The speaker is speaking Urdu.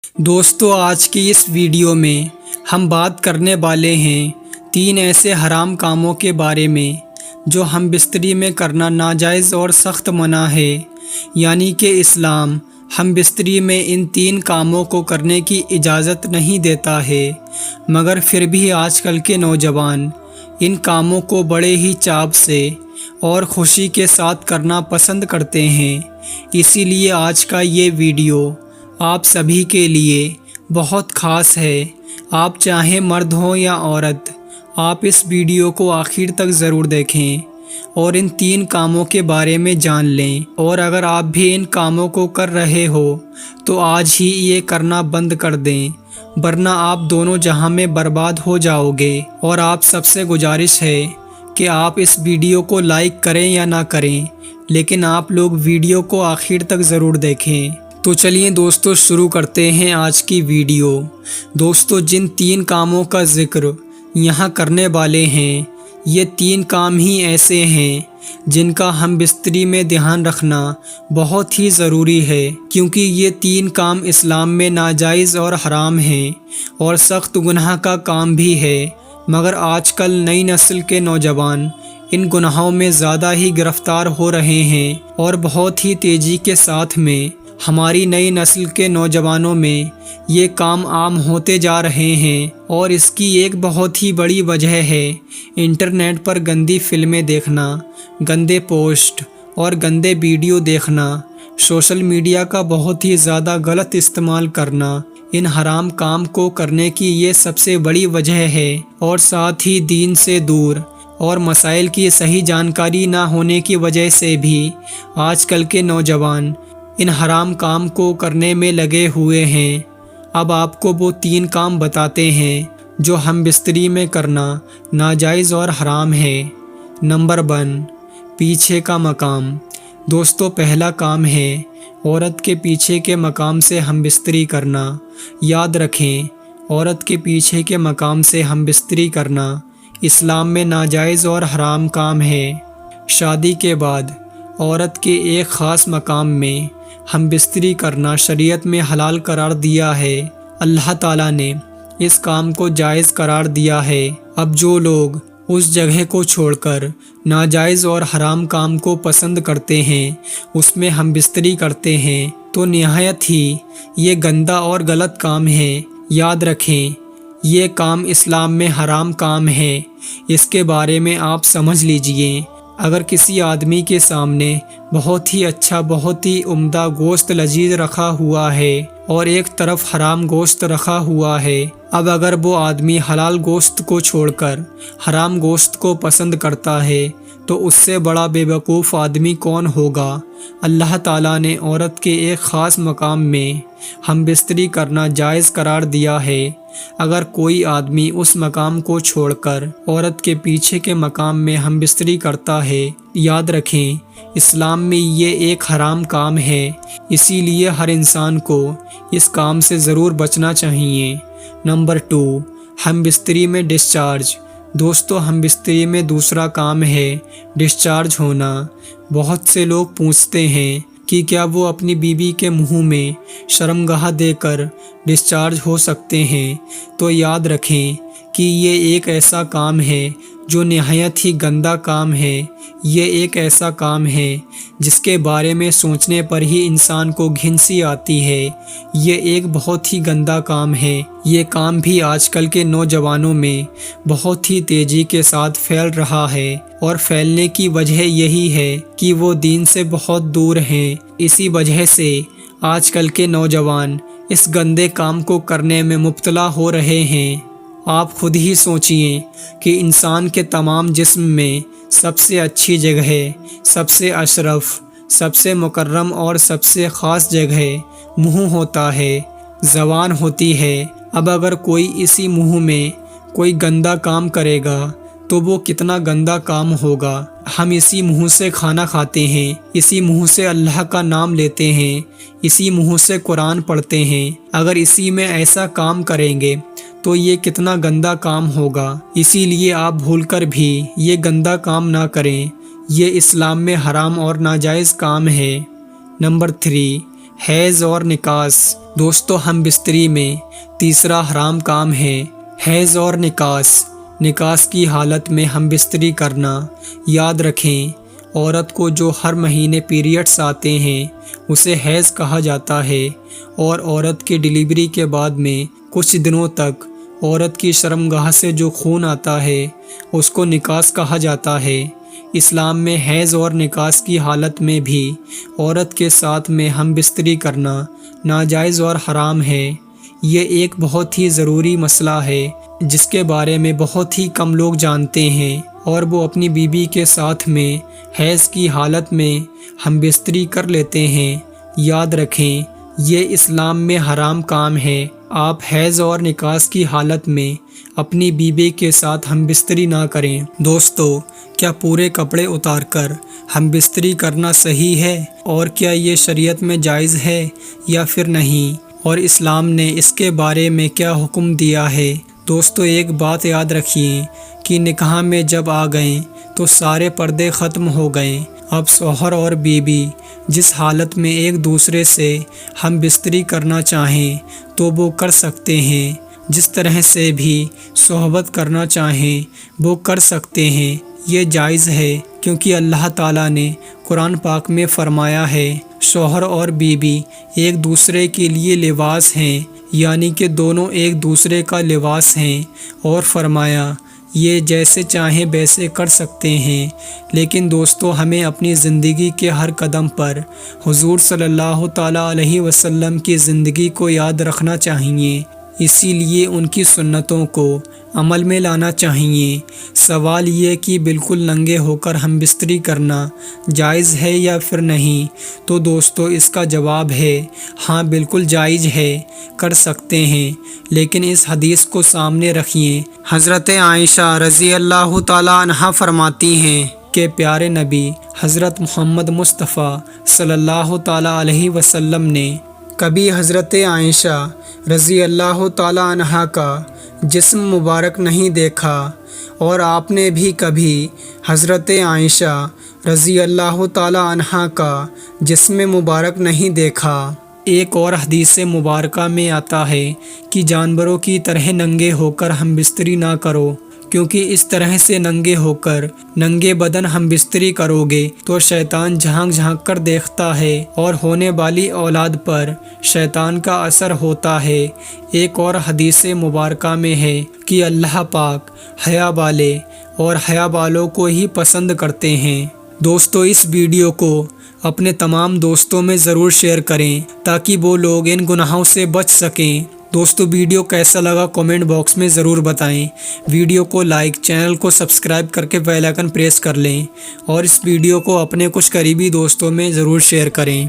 دوستو آج کی اس ویڈیو میں ہم بات کرنے والے ہیں 3 ایسے حرام کاموں کے بارے میں جو ہم بستری میں کرنا ناجائز اور سخت منع ہے، یعنی کہ اسلام ہم بستری میں ان 3 کاموں کو کرنے کی اجازت نہیں دیتا ہے، مگر پھر بھی آج کل کے نوجوان ان کاموں کو بڑے ہی چاو سے اور خوشی کے ساتھ کرنا پسند کرتے ہیں۔ اسی لیے آج کا یہ ویڈیو آپ سبھی کے لیے بہت خاص ہے۔ آپ چاہے مرد ہوں یا عورت، آپ اس ویڈیو کو آخر تک ضرور دیکھیں اور ان 3 کاموں کے بارے میں جان لیں، اور اگر آپ بھی ان کاموں کو کر رہے ہو تو آج ہی یہ کرنا بند کر دیں، ورنہ آپ دونوں جہاں میں برباد ہو جاؤ گے۔ اور آپ سب سے گزارش ہے کہ آپ اس ویڈیو کو لائک کریں یا نہ کریں، لیکن آپ لوگ ویڈیو کو آخر تک ضرور دیکھیں۔ تو چلیے دوستو شروع کرتے ہیں آج کی ویڈیو۔ دوستو جن 3 کاموں کا ذکر یہاں کرنے والے ہیں، یہ 3 کام ہی ایسے ہیں جن کا ہم بستری میں دھیان رکھنا بہت ہی ضروری ہے، کیونکہ یہ 3 کام اسلام میں ناجائز اور حرام ہیں اور سخت گناہ کا کام بھی ہے، مگر آج کل نئی نسل کے نوجوان ان گناہوں میں زیادہ ہی گرفتار ہو رہے ہیں، اور بہت ہی تیزی کے ساتھ میں ہماری نئی نسل کے نوجوانوں میں یہ کام عام ہوتے جا رہے ہیں۔ اور اس کی ایک بہت ہی بڑی وجہ ہے انٹرنیٹ پر گندی فلمیں دیکھنا، گندے پوسٹ اور گندے ویڈیو دیکھنا، سوشل میڈیا کا بہت ہی زیادہ غلط استعمال کرنا ان حرام کام کو کرنے کی یہ سب سے بڑی وجہ ہے، اور ساتھ ہی دین سے دور اور مسائل کی صحیح جانکاری نہ ہونے کی وجہ سے بھی آج کل کے نوجوان ان حرام کام کو کرنے میں لگے ہوئے ہیں۔ اب آپ کو وہ 3 کام بتاتے ہیں جو ہم بستری میں کرنا ناجائز اور حرام ہے۔ نمبر 1، پیچھے کا مقام۔ دوستو پہلا کام ہے عورت کے پیچھے کے مقام سے ہم بستری کرنا۔ یاد رکھیں، عورت کے پیچھے کے مقام سے ہم بستری کرنا اسلام میں ناجائز اور حرام کام ہے۔ شادی کے بعد عورت کے ایک خاص مقام میں ہم بستری کرنا شریعت میں حلال قرار دیا ہے۔ اللہ تعالیٰ نے اس کام کو جائز قرار دیا ہے۔ اب جو لوگ اس جگہ کو چھوڑ کر ناجائز اور حرام کام کو پسند کرتے ہیں، اس میں ہم بستری کرتے ہیں، تو نہایت ہی یہ گندا اور غلط کام ہے۔ یاد رکھیں، یہ کام اسلام میں حرام کام ہے۔ اس کے بارے میں آپ سمجھ لیجئے۔ اگر کسی آدمی کے سامنے بہت ہی اچھا، بہت ہی عمدہ گوشت لذیذ رکھا ہوا ہے اور ایک طرف حرام گوشت رکھا ہوا ہے، اب اگر وہ آدمی حلال گوشت کو چھوڑ کر حرام گوشت کو پسند کرتا ہے تو اس سے بڑا بے وقوف آدمی کون ہوگا۔ اللہ تعالیٰ نے عورت کے ایک خاص مقام میں ہم بستری کرنا جائز قرار دیا ہے۔ اگر کوئی آدمی اس مقام کو چھوڑ کر عورت کے پیچھے کے مقام میں ہم بستری کرتا ہے، یاد رکھیں اسلام میں یہ ایک حرام کام ہے، اسی لیے ہر انسان کو اس کام سے ضرور بچنا چاہیے۔ نمبر 2، ہم بستری میں ڈسچارج۔ دوستو ہم بستری میں دوسرا کام ہے ڈسچارج ہونا۔ بہت سے لوگ پوچھتے ہیں کہ کیا وہ اپنی بیوی کے منہ میں شرمگاہ دے کر ڈسچارج ہو سکتے ہیں؟ تو یاد رکھیں کہ یہ ایک ایسا کام ہے جو نہایت ہی گندا کام ہے۔ یہ ایک ایسا کام ہے جس کے بارے میں سوچنے پر ہی انسان کو گھن سی آتی ہے۔ یہ ایک بہت ہی گندا کام ہے۔ یہ کام بھی آج کل کے نوجوانوں میں بہت ہی تیزی کے ساتھ پھیل رہا ہے، اور پھیلنے کی وجہ یہی ہے کہ وہ دین سے بہت دور ہیں۔ اسی وجہ سے آج کل کے نوجوان اس گندے کام کو کرنے میں مبتلا ہو رہے ہیں۔ آپ خود ہی سوچئے کہ انسان کے تمام جسم میں سب سے اچھی جگہ، سب سے اشرف، سب سے مکرم اور سب سے خاص جگہ منہ ہوتا ہے، زبان ہوتی ہے۔ اب اگر کوئی اسی منہ میں کوئی گندا کام کرے گا تو وہ کتنا گندا کام ہوگا۔ ہم اسی منہ سے کھانا کھاتے ہیں، اسی منہ سے اللہ کا نام لیتے ہیں، اسی منہ سے قرآن پڑھتے ہیں۔ اگر اسی میں ایسا کام کریں گے تو یہ کتنا گندا کام ہوگا۔ اسی لیے آپ بھول کر بھی یہ گندا کام نہ کریں، یہ اسلام میں حرام اور ناجائز کام ہے۔ نمبر 3، حیض اور نکاس۔ دوستو ہم بستری میں تیسرا حرام کام ہے حیض اور نکاس۔ نکاس کی حالت میں ہم بستری کرنا۔ یاد رکھیں عورت کو جو ہر مہینے پیریڈز آتے ہیں اسے حیض کہا جاتا ہے، اور عورت کے ڈیلیوری کے بعد میں کچھ دنوں تک عورت کی شرمگاہ سے جو خون آتا ہے اس کو نکاس کہا جاتا ہے۔ اسلام میں حیض اور نکاس کی حالت میں بھی عورت کے ساتھ میں ہم بستری کرنا ناجائز اور حرام ہے۔ یہ ایک بہت ہی ضروری مسئلہ ہے جس کے بارے میں بہت ہی کم لوگ جانتے ہیں، اور وہ اپنی بیوی کے ساتھ میں حیض کی حالت میں ہم بستری کر لیتے ہیں۔ یاد رکھیں یہ اسلام میں حرام کام ہے۔ آپ حیض اور نکاس کی حالت میں اپنی بیوی کے ساتھ ہم بستری نہ کریں۔ دوستو کیا پورے کپڑے اتار کر ہم بستری کرنا صحیح ہے، اور کیا یہ شریعت میں جائز ہے یا پھر نہیں، اور اسلام نے اس کے بارے میں کیا حکم دیا ہے؟ دوستو ایک بات یاد رکھیے کہ نکاح میں جب آ گئے تو سارے پردے ختم ہو گئے۔ اب شوہر اور بیوی جس حالت میں ایک دوسرے سے ہم بستری کرنا چاہیں تو وہ کر سکتے ہیں، جس طرح سے بھی صحبت کرنا چاہیں وہ کر سکتے ہیں۔ یہ جائز ہے کیونکہ اللہ تعالیٰ نے قرآن پاک میں فرمایا ہے شوہر اور بیوی ایک دوسرے کے لیے لباس ہیں، یعنی کہ دونوں ایک دوسرے کا لباس ہیں، اور فرمایا یہ جیسے چاہیں ویسے کر سکتے ہیں۔ لیکن دوستو ہمیں اپنی زندگی کے ہر قدم پر حضور صلی اللہ تعالیٰ علیہ وسلم کی زندگی کو یاد رکھنا چاہیے، اسی لیے ان کی سنتوں کو عمل میں لانا چاہیے۔ سوال یہ کہ بالکل ننگے ہو کر ہم بستری کرنا جائز ہے یا پھر نہیں، تو دوستو اس کا جواب ہے ہاں بالکل جائز ہے، کر سکتے ہیں۔ لیکن اس حدیث کو سامنے رکھیے، حضرت عائشہ رضی اللہ تعالیٰ عنہا فرماتی ہیں کہ پیارے نبی حضرت محمد مصطفیٰ صلی اللہ تعالیٰ علیہ وسلم نے کبھی حضرت عائشہ رضی اللہ تعالیٰ عنہا کا جسم مبارک نہیں دیکھا، اور آپ نے بھی کبھی حضرت عائشہ رضی اللہ تعالیٰ عنہا کا جسم مبارک نہیں دیکھا۔ ایک اور حدیث مبارکہ میں آتا ہے کہ جانوروں کی طرح ننگے ہو کر ہم بستری نہ کرو، کیونکہ اس طرح سے ننگے ہو کر ننگے بدن ہم بستری کرو گے تو شیطان جھانک جھانک کر دیکھتا ہے، اور ہونے والی اولاد پر شیطان کا اثر ہوتا ہے۔ ایک اور حدیث مبارکہ میں ہے کہ اللہ پاک حیا والے اور حیا والوں کو ہی پسند کرتے ہیں۔ دوستو اس ویڈیو کو اپنے تمام دوستوں میں ضرور شیئر کریں تاکہ وہ لوگ ان گناہوں سے بچ سکیں۔ دوستو ویڈیو کیسا لگا کامنٹ باکس میں ضرور بتائیں۔ ویڈیو کو لائک، چینل کو سبسکرائب کر کے بیل آئیکن پریس کر لیں، اور اس ویڈیو کو اپنے کچھ قریبی دوستوں میں ضرور شیئر کریں۔